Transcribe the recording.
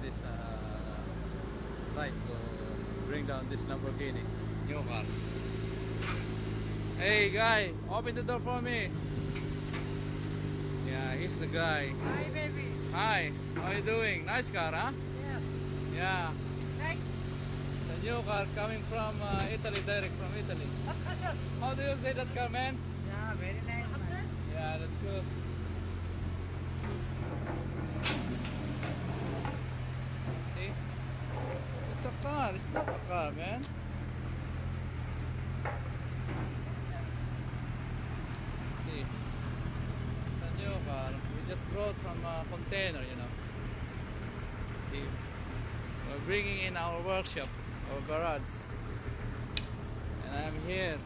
this site to bring down this Lamborghini new car. Hey guy, open the door for me. Yeah, he's the guy. Hi, baby. Hi, how you doing? Nice car, huh? Yeah. Yeah, Like, it's a new car coming from Italy, direct from Italy. How do you say that car, man? yeah, very nice. Man. Yeah, that's good. See? It's a car, it's not a car, man. See? It's a new car. We just brought from a container, you know. See? We're bringing in our workshop, our garage. And I'm here